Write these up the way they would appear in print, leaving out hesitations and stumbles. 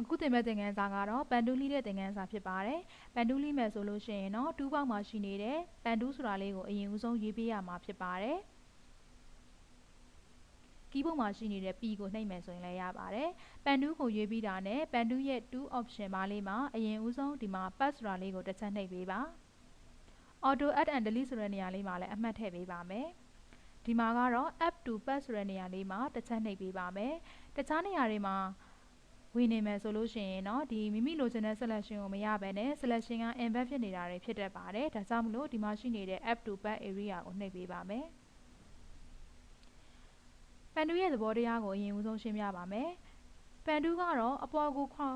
အခုတင်မဲ့သင်ခန်းစာကတော့ပန်တူးလိတဲ့သင်ခန်းစာဖြစ်ပါတယ်။ပန်တူးလိမယ်ဆိုလို့ရှိရင်တော့တူးပေါက်မှာရှိနေတဲ့ပန်တူးဆိုတာလေးကိုအရင်ဦးဆုံးရေးပေးရမှာဖြစ်ပါတယ်။ကီးဘုတ်မှာရှိနေတဲ့ P ကိုနှိပ်မယ်ဆိုရင်လည်းရပါတယ်။ပန်တူးကိုရွေးပြီးတာနဲ့ပန်တူးရဲ့ 2 option ပါလေးမှာအရင်ဦးဆုံးဒီမှာ pass ဆိုတာလေးကိုတစ်ချက်နှိပ်ပေးပါ။ auto add and delete ဆိုတဲ့နေရာလေးမှာလည်းအမှတ်ထည့်ပေးပါမယ်။ဒီမှာကတော့ app to pass ဆိုတဲ့နေရာလေးမှာတစ်ချက်နှိပ်ပေးပါမယ်။တခြားနေရာတွေမှာဝင်နေမယ်ဆိုလို့ရှိရင်တော့ဒီမိမိလိုချင်တဲ့ selection ကိုမရဘဲနဲ့ selection က embed ဖြစ်နေတာတွေဖြစ်တတ်ပါတယ်။ဒါကြောင့်မလို့ဒီမှာရှိနေတဲ့ app to path area ကိုနှိပ်ပေးပါမယ်။ပန်တူးရဲ့သဘောတရားကိုအရင်ဦးဆုံးရှင်းပြပါမယ်။ပန်တူးကတော့အပေါ်ကိုခုံ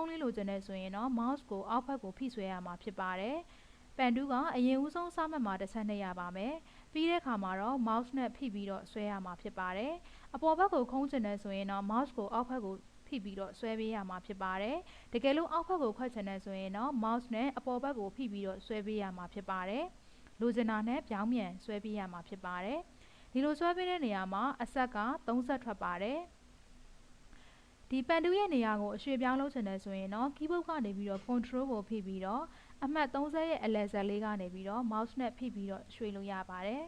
းလေးလိုချင်နေဆိုရင်တော့ mouse ကိုအောက်ဘက်ကိုဖိဆွဲရမှာဖြစ်ပါတယ်။ပန်တူးကအရင်ဦးဆုံးစမှတ်မှာတစ်ချက်နှိပ်ရပါမယ်။ပြီးတဲ့အခါမှာတော့ mouse နဲ့ဖိပြီးတော့ဆွဲရမှာဖြစ်ပါတယ်။အပေါ်ဘက်ကိုခုံးချင်နေဆိုရင်တော့ mouse ကိုအောက်ဘက်ကိုဖိပြီးတော့ဆွဲပေးရမှာဖြစ်ပါတယ်။တကယ်လို့အောက်ဘက်ကိုခွက်ချင်နေဆိုရင်တော့ mouse နဲ့အပေါ်ဘက်ကိုဖိပြီးတော့ဆွဲပေးရမှာဖြစ်ပါတယ်။လိုချင်တာနဲ့ပြောင်းပြန်ဆွဲပေးရမှာဖြစ်ပါတယ်။ဒီလိုဆွဲပေးတဲ့နေရာမှာအဆက်က3ဆက်ထွက်ပါတယ်။ဒီပန်တူးရဲ့နေရာကိုအရွှေ့ပြောင်းလုပ်ချင်တယ်ဆိုရင်တော့ keyboard ကနေပြီးတော့ control ကိုဖိပြီးတော့အမှတ်30ရဲ့အလယ်ဆက်လေးကနေပြီးတော့ mouse နဲ့ဖိပြီးတော့ရွှေ့လို့ရပါတယ်။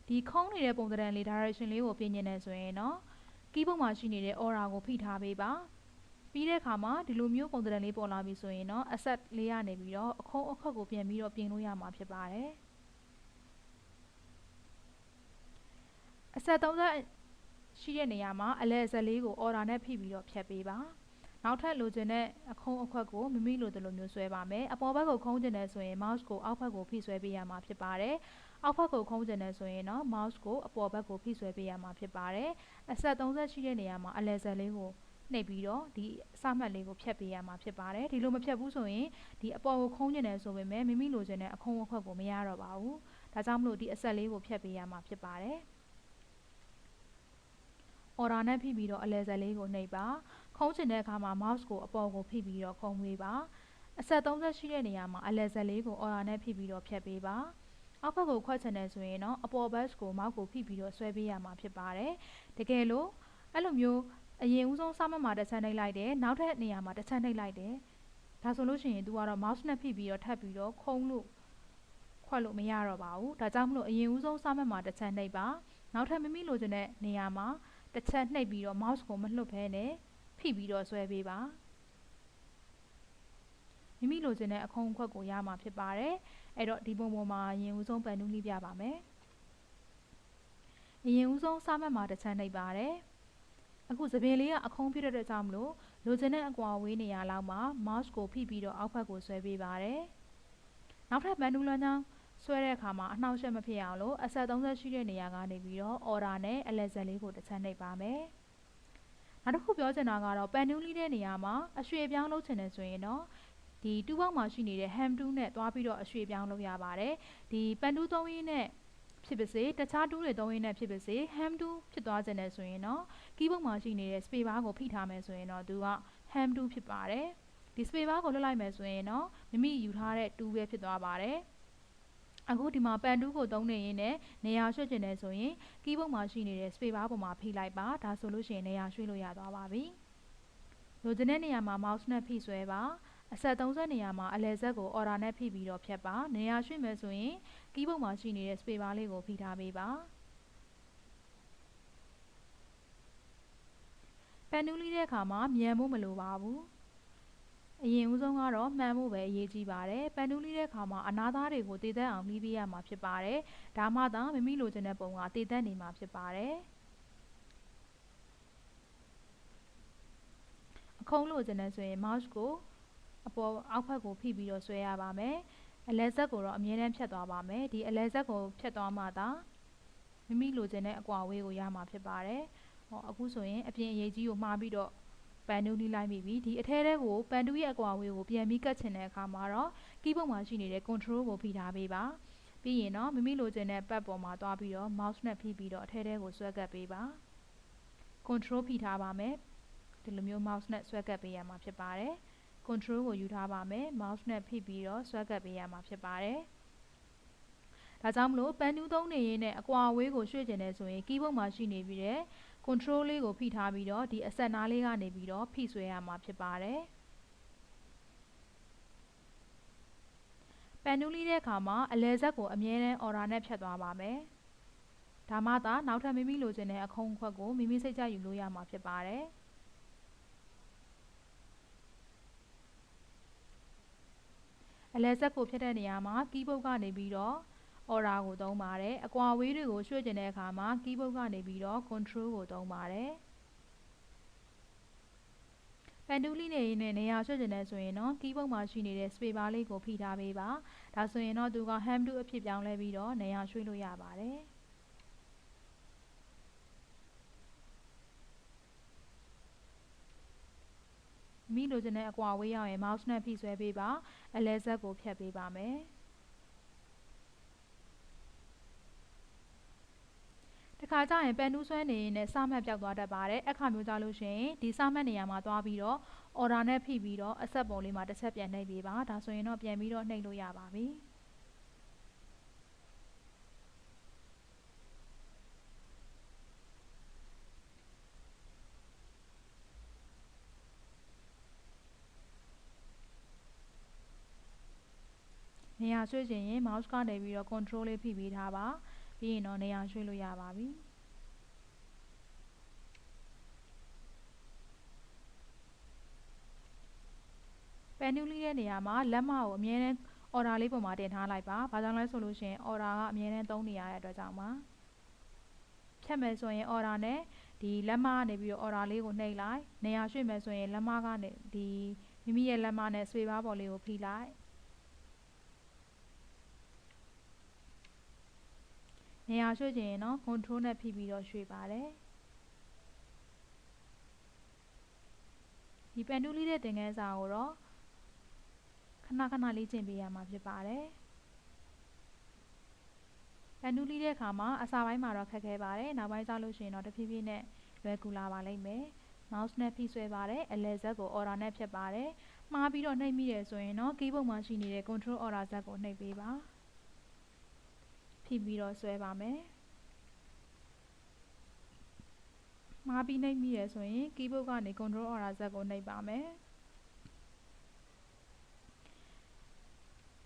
ဒီခုံးနေတဲ့ပုံသဏ္ဍာန်လေး direction လေးကိုပြင်နေတယ်ဆိုရင်တော့keyboard မှာရှိနေတဲ့ aura ကိုဖိထားပေးပါပြီးတဲ့အခါမှာဒီလိုမျိုးပုံသဏ္ဍာန်လေးပေါ်လာပြီဆိုရင်တော့ asset လေးရနေပြီးတော့အခုံးအခွက်ကိုပြန်ပြီးတော့ပြင်လို့ရမှာဖြစ်ပါတယ်အဆက်30ရှိတဲ့နေရာမှာအလဲအဆက်လေးကို order နဲ့ဖိပြီးတော့ဖြတ်ပေးပါနောက်ထပ်လိုချင်တဲ့အခုံးအခွက်ကိုမိမိလိုသလိုမျိုးဆွဲပါမယ်အပေါ်ဘက်ကိုခုံးချင်တယ်ဆိုရင် mouse ကိုအောက်ဘက်ကိုဖိဆွဲပေးရမှာဖြစ်ပါတယ်အောက်ဘက်ကိုခုံးချင်တယ်ဆိုရင်တော့ mouse ကိုအပေါ်ဘက်ကိုဖိဆွဲပေးရမှာဖြစ်ပါတယ်အဆက်30ရှိတဲ့နေရာမှာအလဲဆက်လေးကိုနှိပ်ပြီးတော့ဒီအစမှတ်လေးကိုဖြတ်ပေးရမှာဖြစ်ပါတယ်ဒီလိုမဖြတ်ဘူးဆိုရင်ဒီအပေါ်ကိုခုံးချင်တယ်ဆိုပေမဲ့မိမိလိုချင်တဲ့အခုံးအခွက်ကိုမရတော့ပါဘူးဒါကြောင့်မလို့ဒီအဆက်လေးကိုဖြတ်ပေးရမှာဖြစ်ပါတယ်order နဲ့ဖိပြီးတော့အလဲဆက်လေးကိုနှိပ်ပါခုံးချင်တဲ့အခါမှာ mouse ကိုအပေါ်ကိုဖိပြီးတော့ခုံးပေးပါအဆက်30ရှိတဲ့နေရာမှာအလဲဆက်လေးကို order နဲ့ဖိပြီးတော့ဖြတ်ပေးပါအောက်ဘက်ကိုခွက်ချင်တယ်ဆိုရင်တော့အပေါ်ဘက်ကိုမောက်ကိုဖိပြီးတော့ဆွဲပေးရမှာဖြစ်ပါတယ်တကယ်လို့အဲ့လိုမျိုးအရင်ဦးဆုံးစမှတ်မှာတစ်ချက်နှိပ်လိုက်တယ်နောက်ထပ်နေရာမှာတစ်ချက်နှိပ်လိုက်တယ်ဒါဆိုလို့ရှိရင် तू ကတော့ mouse နဲ့ဖိပြီးတော့ထပ်ပြီးတော့ခုံးလို့ခွက်လို့မရတော့ပါဘူးဒါကြောင့်မလို့အရင်ဦးဆုံးစမှတ်မှာတစ်ချက်နှိပ်ပါနောက်ထပ်မိမိလိုချင်တဲ့နေရာမှာတစ်ချက်နှိပ်ပြီးတော့ mouse ကိုမလွတ်ဘဲနဲ့ဖိပြီးတော့ဆွဲပေးပါမိမိလိုချင်တဲ့အခုံးအခွက်ကိုရမှာဖြစ်ပါတယ်အဲ့တော့ဒီပုံပေါ်မှာအရင်ဦးဆုံးပန်တူးလိပြပါမယ်အရင်ဦးဆုံးစမှတ်မှာတစ်ချက်နှိပ်ပါတယ်အခုသပင်လေးကအခုံးပြတဲ့ကြောင့်မလို့လိုချင်တဲ့အကွာဝေးနေရာလောက်မှာ mouse ကိုဖိပြီးတော့အောက်ဘက်ကိုဆွဲပေးပါတယ်နောက်ထပ်ပန်တူးလမ်းကြောင်းဆွဲတဲ့အခါမှာအနှောက်အယှက်မဖြစ်အောင်လို့အဆက်30ရှိတဲ့နေရာကနေပြီးတော့ order နဲ့အလဲဆက်လေးကိုတစ်ချက်နှိပ်ပါမယ်နောက်တစ်ခုပြောချင်တာကတော့ပန်တူးလိတဲ့နေရာမှာအရွှေ့ပြောင်းလုပ်ချင်တယ်ဆိုရင်တော့ဒီတူးပေါက်မှာရှိနေတဲ့ ham tool နဲ့တွားပြီးတော့အရွှေ့ပြောင်းလုပ်ရပါတယ်ဒီပန်တူးသုံးရင်းနဲ့ဖြစ်ပါစေတခြားတူးတွေသုံးရင်းနဲ့ဖြစ်ပါစေ ham tool ဖြစ်သွားခြင်းနဲ့ဆိုရင်တော့ keyboard မှာရှိနေတဲ့ space bar ကိုဖိထားမယ်ဆိုရင်တော့သူက ham tool ဖြစ်ပါတယ်ဒီ space bar ကိုလွှတ်လိုက်မယ်ဆိုရင်တော့မိမိယူထားတဲ့ tool ပဲဖြစ်သွားပါတယ်အခုဒီမှာပန်တူးကိုသုံးနေရင်းနဲ့နေရာရွှေ့ကျင်နေဆိုရင် keyboard မှာရှိနေတဲ့ space bar ပေါ်မှာဖိလိုက်ပါဒါဆိုလို့ရှိရင်နေရာရွှေ့လို့ရသွားပါပြီလိုချင်တဲ့နေရာမှာ mouse နဲ့ဖိဆွဲပါအဆက်30နေရာမှာအလဲဆက်ကို order နဲ့ဖိပြီးတော့ဖြတ်ပါနေရာရွှေ့မယ်ဆိုရင် keyboard မှာရှိနေတဲ့ space bar လေးကိုဖိထားပေးပါပန်တူးလိတဲ့အခါမှာမြန်ဖို့မလိုပါဘူးအရင်ဦးဆုံးကတော့မှန်ဖို့ပဲအရေးကြီးပါတယ်ပန်တူးလိတဲ့အခါမှာအနားသားတွေကိုတည်သက်အောင်လှီးပေးရမှာဖြစ်ပါတယ်ဒါမှသာမိမိလိုချင်တဲ့ပုံကတည်သက်နေမှာဖြစ်ပါတယ်အခုံးလိုချင်တယ်ဆိုရင် mouse ကိုအပေါ်အောက်ဘက်ကိုဖိပြီးတော့ဆွဲရပါမယ်အလဲဆက်ကိုတော့အမြဲတမ်းဖြတ်သွားပါမယ်ဒီအလဲဆက်ကိုဖြတ်သွားမှသာမိမိလိုချင်တဲ့အကွာအဝေးကိုရမှာဖြစ်ပါတယ်အခုဆိုရင်အပြင်အရေးကြီးကိုမှားပြီးတော့ပန်တူးလိလိုက်မိပြီဒီအထဲထဲကိုပန်တူးရဲ့အကွာအဝေးကိုပြန်ပြီးကတ်ချင်တဲ့အခါမှာတော့ keyboard မှာရှိနေတဲ့ control ကိုဖိထားပေးပါပြီးရင်တော့မိမိလိုချင်တဲ့ပတ်ပေါ်မှာသွားပြီးတော့ mouse နဲ့ဖိပြီးတော့အထဲထဲကိုဆွဲကပ်ပေးပါ control ဖိထားပါမယ်ဒီလိုမျိုး mouse နဲ့ဆွဲကပ်ပေးရမှာဖြစ်ပါတယ် control ကိုယူထားပါမယ် mouse နဲ့ဖိပြီးတော့ဆွဲကပ်ပေးရမှာဖြစ်ပါတယ်ဒါကြောင့်မလို့ပန်တူးသုံးနေရင်းနဲ့အကွာအဝေးကိုရွှေ့ကျင်နေဆိုရင် keyboard မှာရှိနေပြီးတဲ့ control လေးကိုဖိထားပြီးတော့ဒီအဆက်နားလေးကနေပြီးတော့ဖိဆွဲရမှာဖြစ်ပါတယ်ပန်နူးလီတဲ့အခါမှာအလဲဆက်ကိုအမြဲတမ်း order နဲ့ဖြတ်သွားပါမယ်ဒါမှသာနောက်ထပ်မိမိလိုချင်တဲ့အခုံးအခွက်ကိုမိမိစိတ်ကြယူလို့ရမှာဖြစ်ပါတယ်အလဲဆက်ကိုဖြတ်တဲ့နေရာမှာ keyboard ကနေပြီးတော့ order ကိုသုံးပါတယ်အကွာအဝေးတွေကိုရွှေ့ကျင်တဲ့အခါမှာ keyboard ကနေပြီးတော့ control ကိုသုံးပါတယ်ပန်တူးလီနေရင်နဲ့နေရာရွှေ့ကျင်နေဆိုရင်တော့ keyboard မှာရှိနေတဲ့ space bar လေးကိုဖိထားပေးပါဒါဆိုရင်တော့သူက home to အဖြစ်ပြောင်းလဲပြီးတော့နေရာရွှေ့လို့ရပါတယ်မိလိုချင်တဲ့အကွာအဝေးရောက်ရင် mouse နဲ့ဖိဆွဲပေးပါအလဲဆက်ကိုဖြတ်ပေးပါမယ်တခါကျရင်ပန်တူးဆွဲနေရင်နဲ့စမှတ်ပြောက်သွားတတ်ပါတယ်အခါမျိုးကြလို့ရှိရင်ဒီစမှတ်နေရာမှာသွားပြီးတော့ order နဲ့ဖိပြီးတော့အဆက်ပုံလေးမှာတစ်ချက်ပြန်နှိပ်ပေးပါဒါဆိုရင်တော့ပြန်ပြီးတော့နှိပ်လို့ရပါပြီနေရာရွှေ့ချင်ရင် mouse ကနေပြီးတော့ control လေးဖိပေးထားပါပြီးရင်တော့နေရာရွှေ့လို့ရပါပြီပန်နူးလီတဲ့နေရာမှာလက်မကိုအမြဲတမ်း order လေးပေါ်မှာတင်ထားလိုက်ပါဘာကြောင့်လဲဆိုလို့ရှိရင် order ကအမြဲတမ်းသုံးနေရတဲ့အတွက်ကြောင့်ပါဖြတ်မယ်ဆိုရင် order နဲ့ဒီလက်မကနေပြီးတော့ order လေးကိုနှိပ်လိုက်နေရာရွှေ့မယ်ဆိုရင်လက်မကနေဒီမိမိရဲ့လက်မနဲ့ space bar ပေါ်လေးကိုဖိလိုက်နေရာရွှေ့ချင်ရင်တော့ control နဲ့ဖိပြီးတော့ရွှေ့ပါတယ်ဒီပန်တူးလီတဲ့သင်ခန်းစာကိုတော့ခဏခဏလေ့ကျင့်ပေးရမှာဖြစ်ပါတယ်ပန်တူးလီတဲ့အခါမှာအစပိုင်းမှာတော့ခက်ခဲပါတယ်နောက်ပိုင်းကျလို့ရှိရင်တော့တဖြည်းဖြည်းနဲ့လွယ်ကူလာပါလိမ့်မယ် mouse နဲ့ဖိဆွဲပါတယ်အလဲဆက်ကို order နဲ့ဖြတ်ပါတယ်မှားပြီးတော့နှိပ်မိတယ်ဆိုရင်တော့ keyboard မှာရှိနေတဲ့ control order ဇက်ကိုနှိပ်ပေးပါဖိပြီးတော့ဆွဲပါမယ်မှားပြီးနှိပ်မိတယ်ဆိုရင် keyboard ကနေ control order ဇက်ကိုနှိပ်ပါမယ်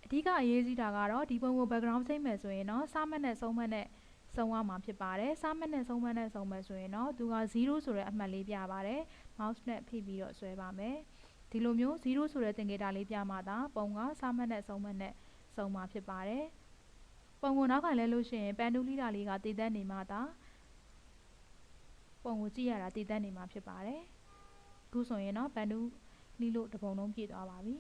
အဓိကအရေးကြီးတာကတော့ဒီပုံကို background ချိန်မယ်ဆိုရင်တော့စမှတ်နဲ့ဆုံးမှတ်နဲ့စုံရမှာဖြစ်ပါတယ်စမှတ်နဲ့ဆုံးမှတ်နဲ့စုံမယ်ဆိုရင်တော့သူက0ဆိုတဲ့အမှတ်လေးပြပါတယ် mouse နဲ့ဖိပြီးတော့ဆွဲပါမယ်ဒီလိုမျိုး0ဆိုတဲ့သင်္ကေတလေးပြမှသာပုံကစမှတ်နဲ့ဆုံးမှတ်နဲ့စုံမှာဖြစ်ပါတယ်ပုံကိုနောက်ကလဲလို့ရှိရင်ပန်တူးလီတာလေးကတည်တတ်နေမှသာပုံကိုကြည့်ရတာတည်တတ်နေမှာဖြစ်ပါတယ်အခုဆိုရင်တော့ပန်တူးလီလို့တပုံလုံးပြည့်သွားပါပြီ